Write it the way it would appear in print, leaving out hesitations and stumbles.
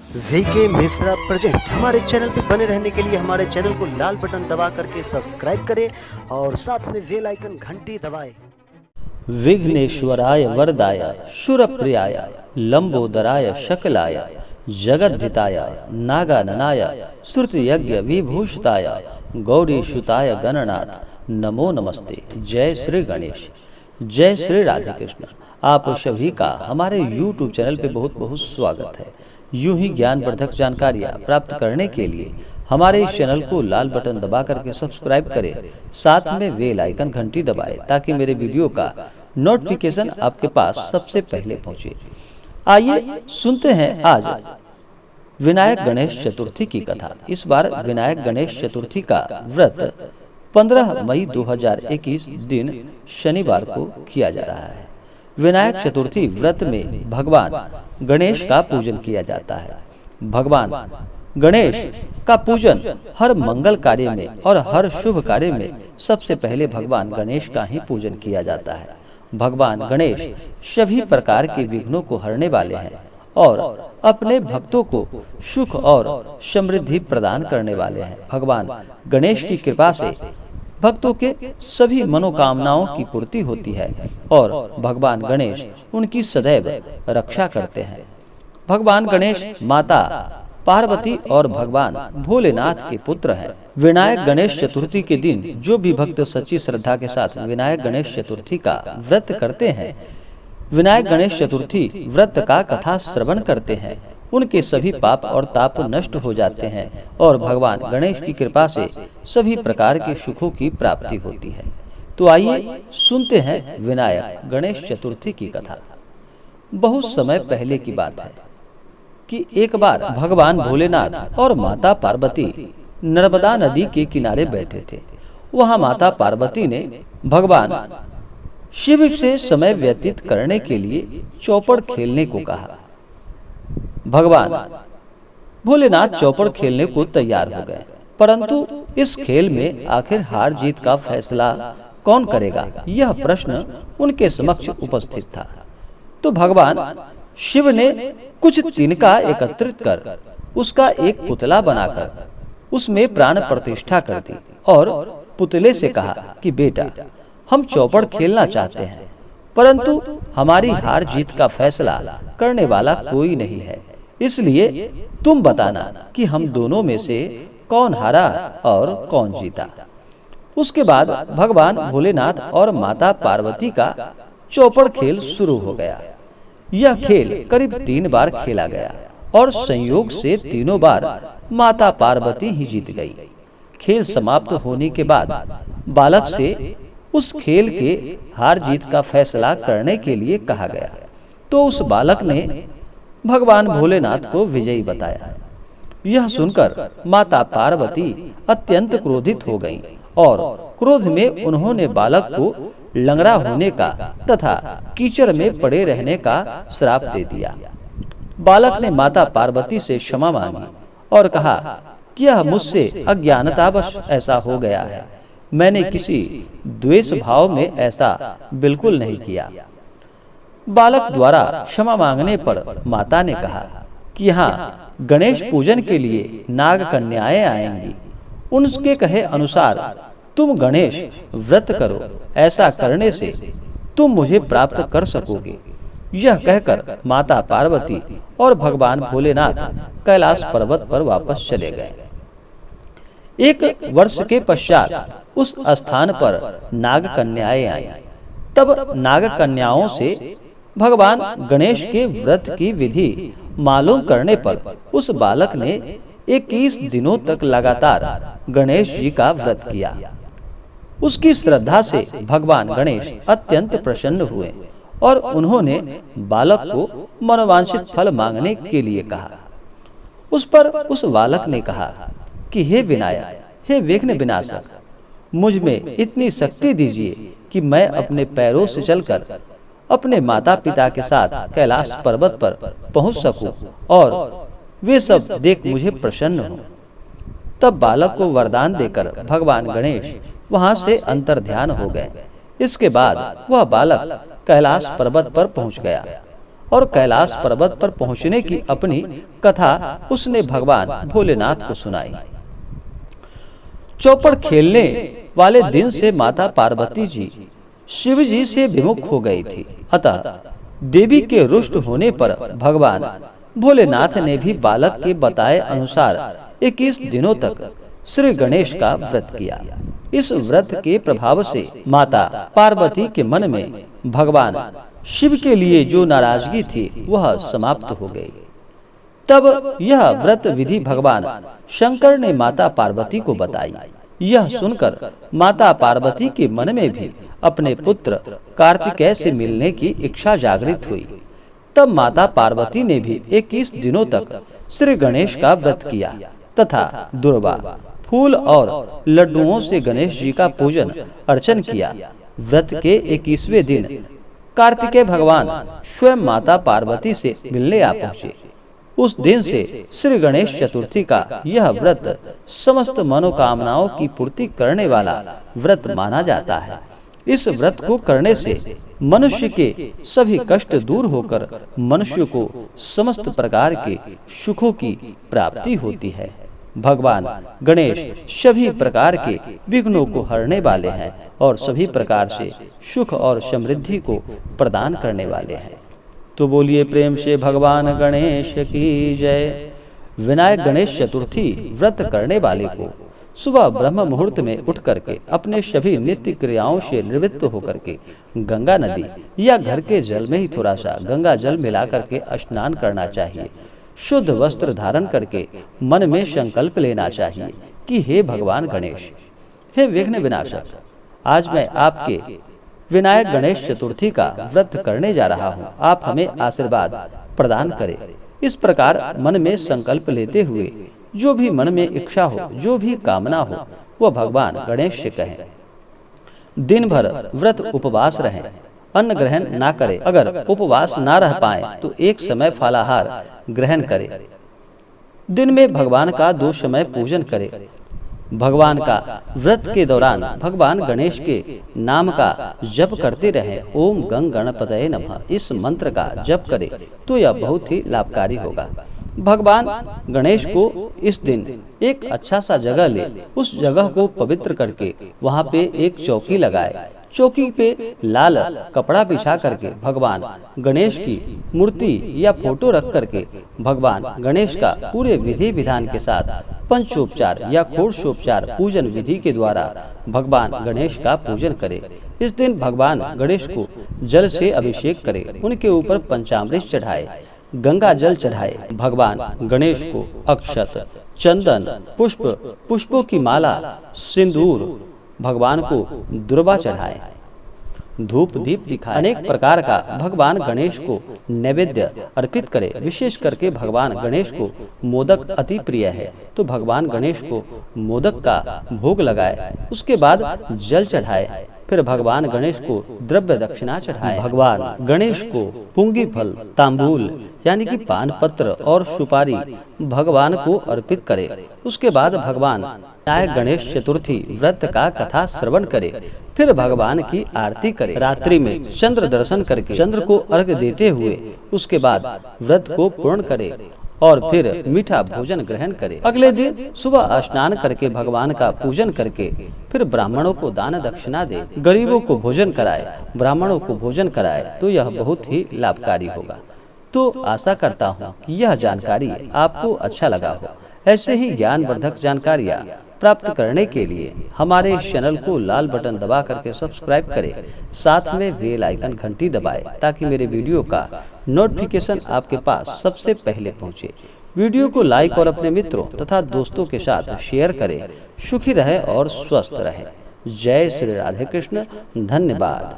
VK Mishra present. हमारे channel पर बने रहने के लिए हमारे चैनल को लाल बटन दबा करके सब्सक्राइब करें और साथ में बेल आइकन घंटी दबाएं। विघ्नेश्वराय वरदाय शूरप्रियाय लंबोदराय शकलाय जगद्धिताय नागाननाय श्रुतयज्ञ विभूषिताय गौरीसुताय गणनाथ नमो नमस्ते। जय श्री गणेश, जय श्री राधे कृष्ण। आप सभी का हमारे YouTube चैनल पे बहुत बहुत स्वागत है। यूं ही ज्ञानवर्धक जानकारियाँ प्राप्त करने के लिए हमारे इस चैनल को लाल बटन दबा करके सब्सक्राइब करें, साथ में बेल आइकन घंटी दबाएं ताकि मेरे वीडियो का नोटिफिकेशन आपके पास सबसे पहले पहुंचे। आइए सुनते हैं आज विनायक गणेश चतुर्थी की कथा। इस बार विनायक गणेश चतुर्थी का व्रत 15 मई 2021 दिन शनिवार को किया जा रहा है। विनायक चतुर्थी व्रत में भगवान गणेश का पूजन किया जाता है। भगवान गणेश का पूजन हर मंगल कार्य में और हर शुभ कार्य में सबसे पहले भगवान गणेश का ही पूजन किया जाता है। भगवान गणेश सभी प्रकार के विघ्नों को हरने वाले हैं और अपने भक्तों को सुख और समृद्धि प्रदान करने वाले हैं। भगवान गणेश की कृपा से भक्तों के सभी मनोकामनाओं की पूर्ति होती है और भगवान गणेश उनकी सदैव रक्षा करते हैं। भगवान गणेश माता पार्वती और भगवान भोलेनाथ के पुत्र हैं। विनायक गणेश चतुर्थी के दिन जो भी भक्त सच्ची श्रद्धा के साथ विनायक गणेश चतुर्थी का व्रत करते हैं, विनायक गणेश चतुर्थी व्रत का कथा श्रवण करते हैं, उनके सभी पाप और ताप नष्ट हो जाते हैं और भगवान गणेश की कृपा से सभी प्रकार के सुखों की प्राप्ति होती है। तो आइए सुनते हैं विनायक गणेश चतुर्थी की कथा। बहुत समय पहले की बात है कि एक बार भगवान भोलेनाथ और माता पार्वती नर्मदा नदी के किनारे बैठे थे। वहां माता पार्वती ने भगवान शिव से समय व्यतीत करने के लिए चौपड़ खेलने को कहा। भगवान भोलेनाथ चौपड़ खेलने को तैयार हो गए, परंतु इस खेल में आखिर हार जीत का फैसला कौन करेगा, यह प्रश्न उनके समक्ष उपस्थित था। तो भगवान शिव ने कुछ तिनका एकत्रित कर उसका एक पुतला बनाकर उसमें प्राण प्रतिष्ठा कर दी और पुतले से कहा कि बेटा, हम चौपड़ खेलना चाहते हैं, परंतु हमारी हार जीत का फैसला करने वाला कोई नहीं है, इसलिए तुम बताना कि हम दोनों में से कौन हारा और कौन जीता। उसके बाद भगवान भोलेनाथ और माता पार्वती का चौपड़ खेल शुरू हो गया। यह खेल करीब 3 बार खेला गया और संयोग से तीनों बार माता पार्वती ही जीत गई। खेल समाप्त होने के बाद बालक से उस खेल के हार जीत का फैसला करने के लिए कहा गया, तो उस बालक ने भगवान भोलेनाथ को विजयी बताया। यह सुनकर माता पार्वती अत्यंत क्रोधित हो गईं और क्रोध में उन्होंने बालक को लंगड़ा होने का तथा कीचड़ में पड़े रहने का श्राप दे दिया। बालक ने माता पार्वती से क्षमा मांगी और कहा कि यह मुझसे अज्ञानतावश ऐसा हो गया है, मैंने किसी द्वेष भाव में ऐसा बिल्कुल नहीं किया। बालक द्वारा क्षमा मांगने पर माता ने कहा कि यहाँ गणेश पूजन के लिए नाग कन्याएं आएंगी, उनके कहे अनुसार तुम गणेश व्रत करो, ऐसा करने से तुम मुझे प्राप्त कर सकोगे। यह कहकर माता पार्वती और भगवान भोलेनाथ कैलाश पर्वत पर वापस चले गए। 1 वर्ष के पश्चात उस स्थान पर नाग कन्याएं आई। तब नाग कन्याओं से भगवान गणेश के व्रत की विधि मालूम करने पर उस बालक ने 21 दिनों तक लगातार गणेश जी का व्रत किया। उसकी श्रद्धा से भगवान गणेश अत्यंत प्रसन्न हुए और उन्होंने बालक को मनोवांछित फल मांगने के लिए कहा। उस पर उस बालक ने कहा कि हे विनायक, हे विघ्न विनाशक, मुझ में इतनी शक्ति दीजिए कि मैं अपने पैरों से चलकर अपने माता पिता के साथ कैलाश पर्वत पर पहुंच सकूं और वे सब देख मुझे प्रसन्न हो। तब बालक को वरदान देकर भगवान गणेश वहां से अंतर्ध्यान हो गए। इसके बाद वह बालक कैलाश पर्वत पर पहुंच गया और कैलाश पर्वत पर पहुंचने की अपनी कथा उसने भगवान भोलेनाथ को सुनाई। चौपड़ खेलने वाले दिन से माता पार्वती जी शिव जी से विमुख हो गई थी। अतः देवी के रुष्ट होने पर भगवान भोलेनाथ ने भी बालक के बताए अनुसार 21 दिनों तक श्री गणेश का व्रत किया। इस व्रत के प्रभाव से माता पार्वती के मन में भगवान शिव के लिए जो नाराजगी थी वह समाप्त हो गई। तब यह व्रत विधि भगवान शंकर ने माता पार्वती को बताई। यह सुनकर माता पार्वती के मन में भी अपने पुत्र कार्तिकेय से मिलने की इच्छा जागृत हुई। तब माता पार्वती ने भी 21 दिनों तक श्री गणेश का व्रत किया तथा दुर्वा, फूल और लड्डुओं से गणेश जी का पूजन अर्चन किया। व्रत के 21वें दिन कार्तिकेय भगवान स्वयं माता पार्वती से मिलने आ पहुँचे। उस दिन से श्री गणेश चतुर्थी का यह व्रत समस्त मनोकामनाओं की पूर्ति करने वाला व्रत माना जाता है। इस व्रत को करने से मनुष्य के सभी कष्ट दूर होकर मनुष्य को समस्त प्रकार के सुखों की प्राप्ति होती है। भगवान गणेश सभी प्रकार के विघ्नों को हरने वाले हैं और सभी प्रकार से सुख और समृद्धि को प्रदान करने वाले हैं। तो बोलिए प्रेम से भगवान गणेश की जय। विनायक गणेश चतुर्थी व्रत करने वाले को सुबह ब्रह्म मुहूर्त में उठ करके अपने सभी नित्य क्रियाओं से निवृत्त होकर के गंगा नदी या घर के जल में ही थोड़ा सा गंगा जल मिला करके स्नान करना चाहिए। शुद्ध वस्त्र धारण करके मन में संकल्प लेना चाहिए कि हे भगवान गणेश, हे विघ्न विनाशक, आज मैं आपके विनायक गणेश चतुर्थी का व्रत करने जा रहा हूँ, आप हमें आशीर्वाद प्रदान करें। इस प्रकार मन में संकल्प लेते हुए जो भी मन में इच्छा हो, जो भी कामना हो, वह भगवान गणेश से कहें। दिन भर व्रत उपवास रहें, अन्न ग्रहण ना करें। अगर उपवास ना रह पाए तो एक समय फलाहार ग्रहण करें। दिन में भगवान का 2 समय पूजन करें। भगवान का व्रत के दौरान भगवान गणेश के नाम का जप करते रहें। ओम गंग गणपतये नमः इस मंत्र का जप करें तो यह बहुत ही लाभकारी होगा। भगवान गणेश को इस दिन एक अच्छा सा जगह ले, उस जगह को पवित्र करके वहाँ पे एक चौकी लगाए। चौकी पे लाल कपड़ा बिछा करके भगवान गणेश की मूर्ति या फोटो रख करके भगवान गणेश का पूरे विधि विधान के साथ पंचोपचार या षोडशोपचार पूजन विधि के द्वारा भगवान गणेश का पूजन करे। इस दिन भगवान गणेश को जल से अभिषेक करे, उनके ऊपर पंचामृत चढ़ाए, गंगा जल चढ़ाए। भगवान गणेश को अक्षत, चंदन, पुष्पों की माला, सिंदूर, भगवान को दुर्वा चढ़ाए, धूप दीप दिखाए, अनेक प्रकार का भगवान गणेश को नैवेद्य अर्पित करे। विशेष करके भगवान गणेश को मोदक अति प्रिय है, तो भगवान गणेश को मोदक का भोग लगाए। उसके बाद जल चढ़ाए, फिर भगवान गणेश को द्रव्य दक्षिणा चढ़ाए। भगवान गणेश को पुंगी फल, तांबूल यानी कि पान पत्र और सुपारी भगवान को अर्पित करे। उसके बाद भगवान विनायक गणेश चतुर्थी व्रत का कथा श्रवण करे, फिर भगवान की आरती करे। रात्रि में चंद्र दर्शन करके चंद्र को अर्घ्य देते हुए उसके बाद व्रत को पूर्ण करे और फिर मीठा भोजन ग्रहण करे। अगले दिन सुबह स्नान करके भगवान का पूजन करके फिर ब्राह्मणों को दान दक्षिणा दे, गरीबों को भोजन कराए, ब्राह्मणों को भोजन कराए, तो यह बहुत ही लाभकारी होगा। तो आशा करता हूँ कि यह जानकारी आपको अच्छा लगा हो। ऐसे ही ज्ञानवर्धक जानकारियाँ प्राप्त करने के लिए हमारे इस चैनल को लाल बटन दबा करके सब्सक्राइब करें, साथ में बेल आइकन घंटी दबाएं ताकि मेरे वीडियो का नोटिफिकेशन आपके पास सबसे पहले पहुंचे। वीडियो को लाइक और अपने मित्रों तथा दोस्तों के साथ शेयर करें। सुखी रहे और स्वस्थ रहे। जय श्री राधे कृष्ण। धन्यवाद।